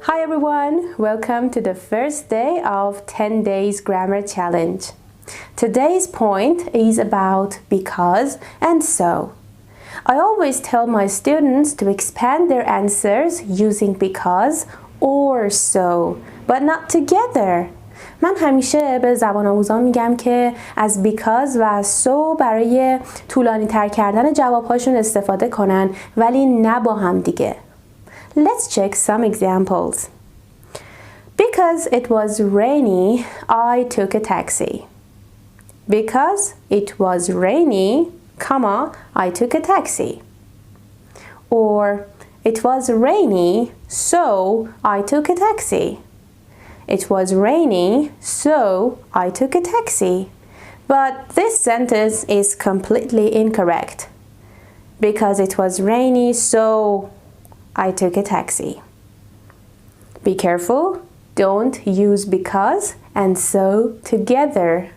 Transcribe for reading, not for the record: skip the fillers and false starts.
Hi everyone, welcome to the first day of 10 days grammar challenge. Today's point is about because and so. I always tell my students to expand their answers using because or so, but not together. من همیشه به زبان آموزان میگم که از because و so برای طولانی تر کردن جوابهاشون استفاده کنن ولی نه با هم دیگه. Let's check some examples. Because it was rainy, I took a taxi. Because it was rainy, comma, I took a taxi. Or it was rainy, so I took a taxi. It was rainy, so I took a taxi. But this sentence is completely incorrect. Because it was rainy, so I took a taxi. Be careful, don't use because and so together.